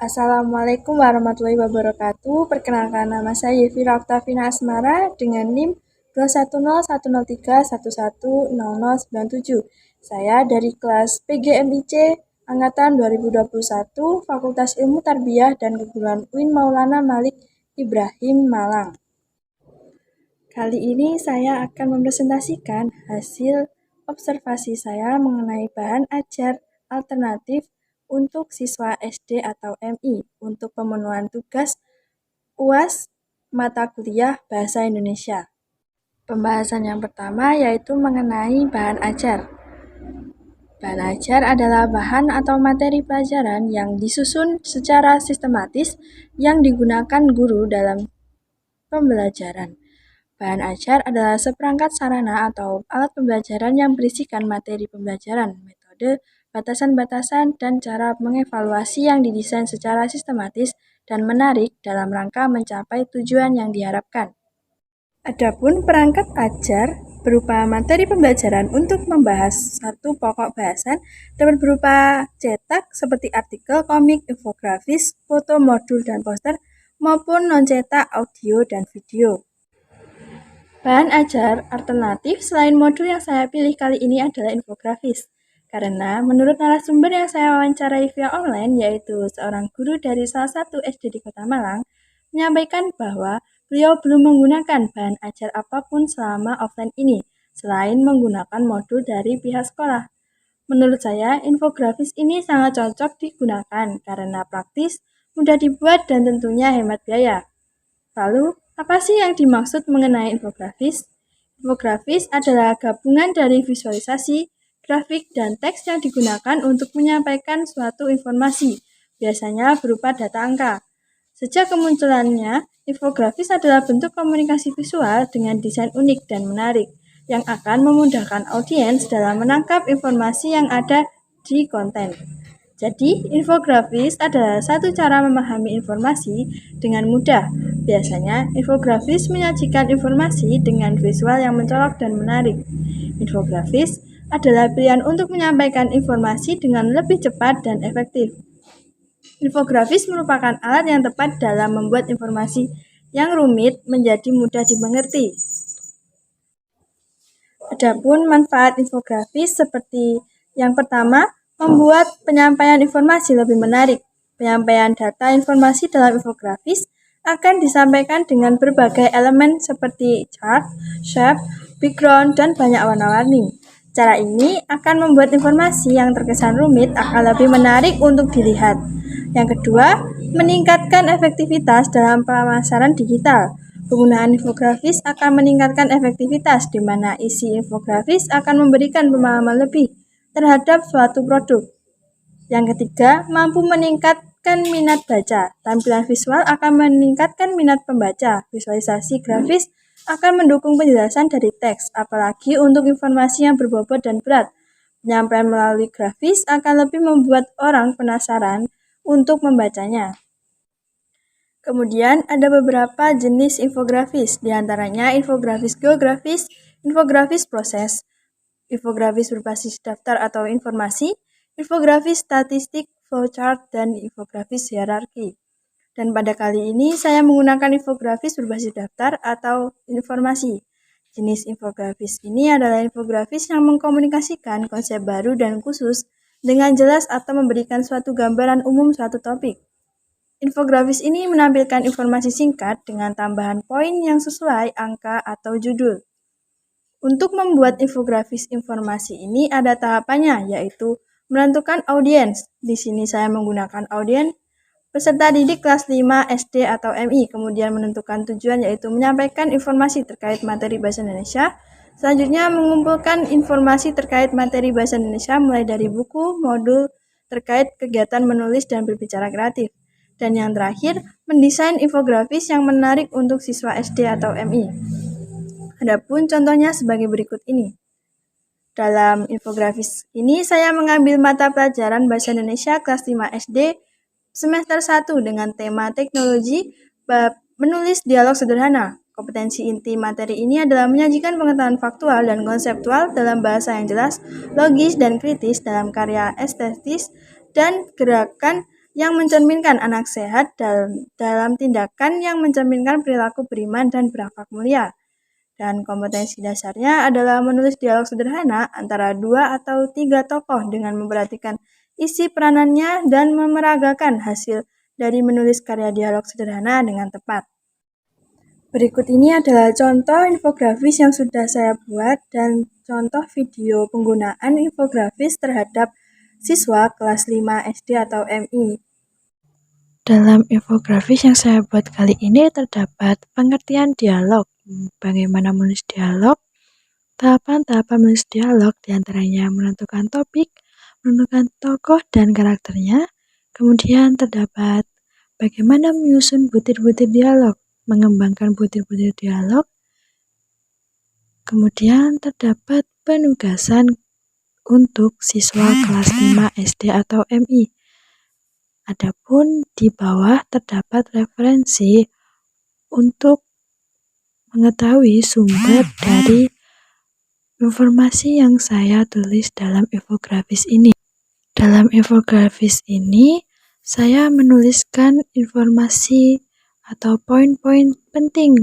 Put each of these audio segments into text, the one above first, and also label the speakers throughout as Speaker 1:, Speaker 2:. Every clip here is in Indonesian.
Speaker 1: Assalamualaikum warahmatullahi wabarakatuh. Perkenalkan nama saya Yevira Oktavina Asmara dengan NIM 2101031110097. Saya dari kelas PGMIC Angkatan 2021 Fakultas Ilmu Tarbiyah dan Keguruan UIN Maulana Malik Ibrahim Malang. Kali ini saya akan mempresentasikan hasil observasi saya mengenai bahan ajar alternatif untuk siswa SD atau MI untuk pemenuhan tugas UAS mata kuliah Bahasa Indonesia. Pembahasan yang pertama yaitu mengenai bahan ajar. Bahan ajar adalah bahan atau materi pelajaran yang disusun secara sistematis yang digunakan guru dalam pembelajaran. Bahan ajar adalah seperangkat sarana atau alat pembelajaran yang berisikan materi pembelajaran, metode, batasan-batasan, dan cara mengevaluasi yang didesain secara sistematis dan menarik dalam rangka mencapai tujuan yang diharapkan. Adapun perangkat ajar berupa materi pembelajaran untuk membahas satu pokok bahasan dapat berupa cetak seperti artikel, komik, infografis, foto, modul, dan poster, maupun non-cetak, audio, dan video. Bahan ajar alternatif selain modul yang saya pilih kali ini adalah infografis. Karena menurut narasumber yang saya wawancarai via online, yaitu seorang guru dari salah satu SD di Kota Malang, menyampaikan bahwa beliau belum menggunakan bahan ajar apapun selama offline ini, selain menggunakan modul dari pihak sekolah. Menurut saya, infografis ini sangat cocok digunakan karena praktis, mudah dibuat, dan tentunya hemat biaya. Lalu, apa sih yang dimaksud mengenai infografis? Infografis adalah gabungan dari visualisasi, grafik, dan teks yang digunakan untuk menyampaikan suatu informasi, biasanya berupa data angka. Sejak kemunculannya, infografis adalah bentuk komunikasi visual dengan desain unik dan menarik, yang akan memudahkan audiens dalam menangkap informasi yang ada di konten. Jadi, infografis adalah satu cara memahami informasi dengan mudah. Biasanya, infografis menyajikan informasi dengan visual yang mencolok dan menarik. Infografis adalah pilihan untuk menyampaikan informasi dengan lebih cepat dan efektif. Infografis merupakan alat yang tepat dalam membuat informasi yang rumit menjadi mudah dimengerti. Adapun manfaat infografis seperti yang pertama, membuat penyampaian informasi lebih menarik. Penyampaian data informasi dalam infografis akan disampaikan dengan berbagai elemen seperti chart, shape, background, dan banyak warna-warni. Cara ini akan membuat informasi yang terkesan rumit akan lebih menarik untuk dilihat. Yang kedua, meningkatkan efektivitas dalam pemasaran digital. Penggunaan infografis akan meningkatkan efektivitas di mana isi infografis akan memberikan pemahaman lebih terhadap suatu produk. Yang ketiga, mampu meningkatkan minat baca. Tampilan visual akan meningkatkan minat pembaca. Visualisasi grafis akan mendukung penjelasan dari teks, apalagi untuk informasi yang berbobot dan berat. Penyampaian melalui grafis akan lebih membuat orang penasaran untuk membacanya. Kemudian ada beberapa jenis infografis, diantaranya infografis geografis, infografis proses, infografis berbasis daftar atau informasi, infografis statistik, flowchart, dan infografis hierarki. Dan pada kali ini saya menggunakan infografis berbasis daftar atau informasi. Jenis infografis ini adalah infografis yang mengkomunikasikan konsep baru dan khusus dengan jelas atau memberikan suatu gambaran umum suatu topik. Infografis ini menampilkan informasi singkat dengan tambahan poin yang sesuai angka atau judul. Untuk membuat infografis informasi ini ada tahapannya, yaitu menentukan audiens. Di sini saya menggunakan audiens peserta didik kelas 5 SD atau MI, kemudian menentukan tujuan yaitu menyampaikan informasi terkait materi bahasa Indonesia. Selanjutnya mengumpulkan informasi terkait materi bahasa Indonesia mulai dari buku, modul, terkait kegiatan menulis dan berbicara kreatif. Dan yang terakhir, mendesain infografis yang menarik untuk siswa SD atau MI. Adapun contohnya sebagai berikut ini. Dalam infografis ini saya mengambil mata pelajaran Bahasa Indonesia kelas 5 SD semester 1 dengan tema teknologi bab menulis dialog sederhana. Kompetensi inti materi ini adalah menyajikan pengetahuan faktual dan konseptual dalam bahasa yang jelas, logis, dan kritis dalam karya estetis dan gerakan yang mencerminkan anak sehat dalam tindakan yang mencerminkan perilaku beriman dan berakhlak mulia. Dan kompetensi dasarnya adalah menulis dialog sederhana antara 2 atau 3 tokoh dengan memperhatikan isi peranannya dan memeragakan hasil dari menulis karya dialog sederhana dengan tepat. Berikut ini adalah contoh infografis yang sudah saya buat dan contoh video penggunaan infografis terhadap siswa kelas 5 SD atau MI.
Speaker 2: Dalam infografis yang saya buat kali ini terdapat pengertian dialog, bagaimana menulis dialog, tahapan-tahapan menulis dialog diantaranya menentukan topik, menentukan tokoh dan karakternya, kemudian terdapat bagaimana menyusun butir-butir dialog, mengembangkan butir-butir dialog, kemudian terdapat penugasan untuk siswa kelas 5 SD atau MI. Adapun di bawah terdapat referensi untuk mengetahui sumber dari informasi yang saya tulis dalam infografis ini. Dalam infografis ini, saya menuliskan informasi atau poin-poin penting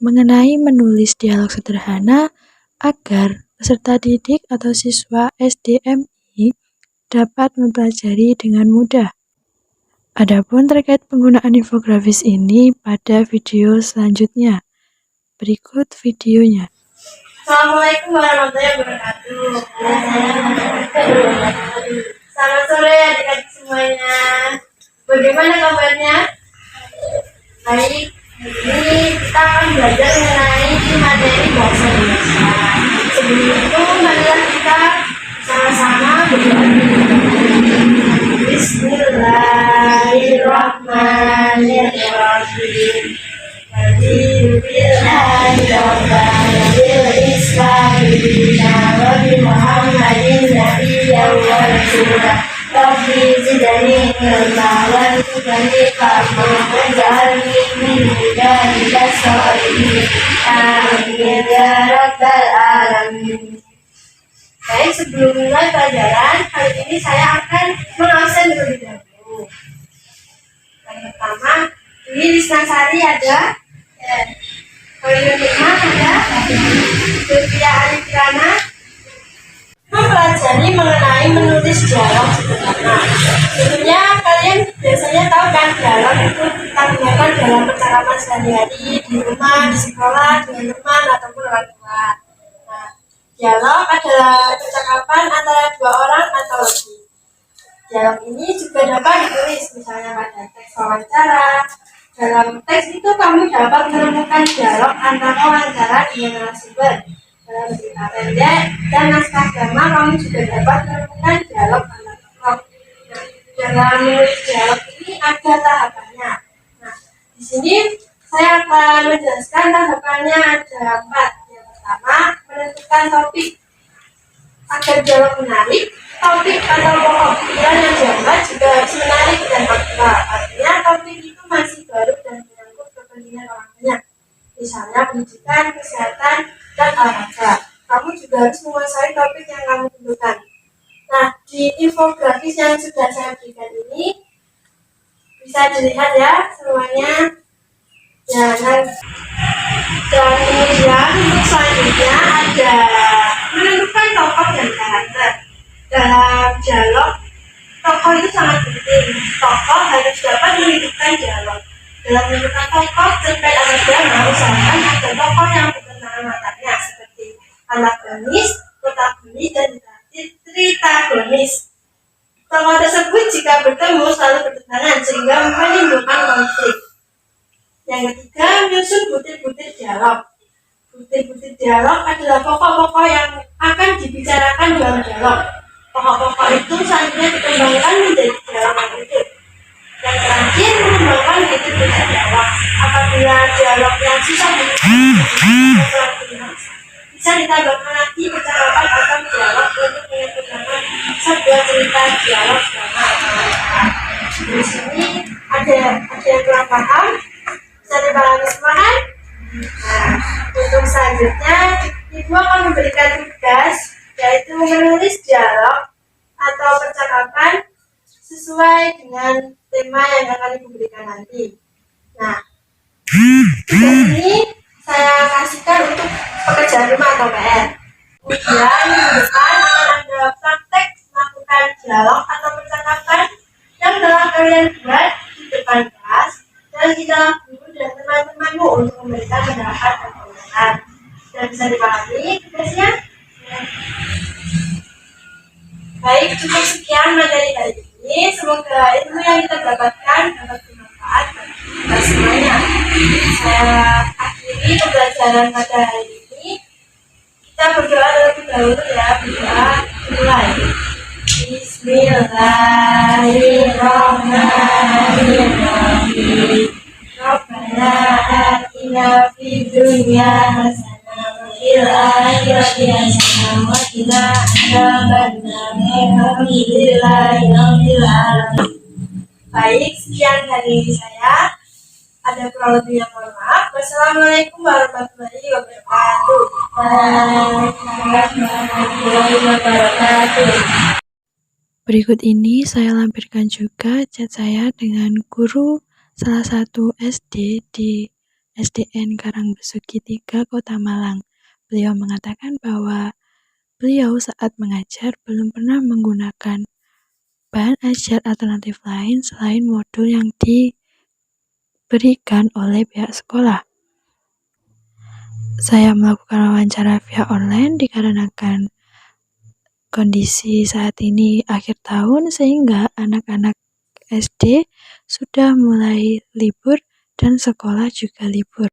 Speaker 2: mengenai menulis dialog sederhana agar peserta didik atau siswa SDMI dapat mempelajari dengan mudah. Adapun terkait penggunaan infografis ini pada video selanjutnya. Berikut videonya.
Speaker 3: Assalamualaikum warahmatullahi wabarakatuh. Selamat sore adik-adik semuanya. Bagaimana kabarnya? Baik. Ini kita akan belajar mengenai materi bahasa Indonesia. Sebelum itu, marilah kita sama-sama berdoa. Bismillahirrahmanirrahim. Rabbi zidni ilma warzuqni fahma waj'alni min ibadika sholihin. Amin ya rabbal alamin. Baik, sebelum mulai pelajaran, kali ini saya akan mengabsen terlebih dahulu. Yang pertama, ini Lisnasari ada, Khairul Hikmah ada, Sylvia Alikrana mempelajari mengenai menulis dialog sederhana. Tentunya kalian biasanya tahu kan dialog itu kita gunakan dalam percakapan sehari-hari di rumah, di sekolah, dengan teman ataupun orang tua. Nah, dialog adalah percakapan antara dua orang atau lebih. Dialog ini juga dapat ditulis misalnya pada teks wawancara. Dalam teks itu kamu dapat menemukan dialog antara wawancara dengan narasumber. Dalam cerita pendek dan naskah drama kamu juga dapat menemukan dialog antar tokoh. Nah, dalam menulis dialog ini ada tahapannya. Nah, di sini saya akan menjelaskan tahapannya ada 4. Yang pertama, menentukan topik. Agar dialog menarik, topik atau pokok pikiran yang diangkat juga harus menarik dan aktual. Artinya topik itu masih baru dan menyangkut kepentingan orang banyak. Misalnya pendidikan, kesehatan, dan olahraga. Kamu juga harus menguasai topik yang kamu tentukan. Nah, di infografis yang sudah saya berikan ini bisa dilihat ya semuanya. Ya, dan kemudian untuk selanjutnya ada menentukan tokoh dan karakter. Dalam dialog, tokoh itu sangat penting. Tokoh harus dapat menghidupkan dialog. Dalam menentukan tokoh, cerpen atau drama usahakan ada tokoh yang berkenaan matanya seperti antagonis, protagonis, dan tritagonis. Tokoh tersebut jika bertemu selalu bertentangan sehingga menimbulkan konflik. Yang ketiga, menyusun butir-butir dialog. Butir-butir dialog adalah pokok-pokok yang akan dibicarakan dalam dialog. Pokok-pokok itu selanjutnya dikembangkan menjadi dialog yang utuh. Yang terakhir, mengembangkan butir-butir dialog. Apabila dialog yang susah bisa ditambahkan lagi percakapan atau dialog untuk menyempurnakan sebuah cerita dialog drama. Di sini ada yang kurang paham, bisa dipahami semua kan? Nah, untuk selanjutnya Ibu akan memberikan tugas yaitu menulis dialog atau percakapan sesuai dengan tema yang akan Ibu berikan nanti. Nah, tugas ini saya kasihkan untuk pekerjaan rumah atau PR. Kemudian minggu depan akan ada praktek melakukan dialog atau percakapan yang telah kalian buat di depan kelas dan kita guru dan teman-temanmu untuk memberikan pendapat dan komentar. Dan bisa dipahami tugasnya? Baik, cukup sekian materi kali ini. Semoga ilmu yang kita dapatkan dapat bermanfaat bagi kita semuanya. Saya akhiri pembelajaran pada hari ini. Kita berdoa terlebih dahulu ya. Berdoa mulai. Bismillahirrahmanirrahim. Rabbana atina fid dunya hasanah wa fil akhirati hasanah wa qina adzabannar. Alhamdulillahirabbil alamin. Baik, sekian dari saya. Ada kurang lebihnya mohon maaf. Wassalamualaikum warahmatullahi wabarakatuh. Warahmatullahi wabarakatuh.
Speaker 2: Berikut ini saya lampirkan juga chat saya dengan guru salah satu SD di SDN Karangbesuki 3 Kota Malang. Beliau mengatakan bahwa beliau saat mengajar belum pernah menggunakan bahan ajar alternatif lain selain modul yang diberikan oleh pihak sekolah. Saya melakukan wawancara via online dikarenakan kondisi saat ini akhir tahun sehingga anak-anak SD sudah mulai libur dan sekolah juga libur.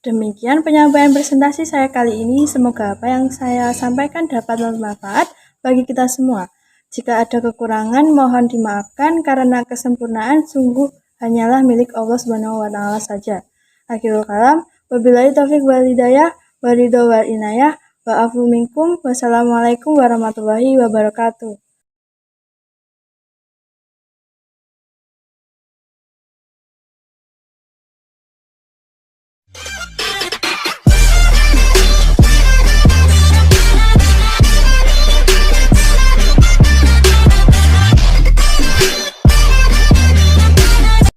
Speaker 1: Demikian penyampaian presentasi saya kali ini. Semoga apa yang saya sampaikan dapat bermanfaat bagi kita semua. Jika ada kekurangan, mohon dimaafkan karena kesempurnaan sungguh hanyalah milik Allah Subhanahu wa Ta'ala saja. Akhirul kalam, wabillahi taufiq wal hidayah, waridho wal inayah, wa'afu minkum, wassalamualaikum warahmatullahi wabarakatuh.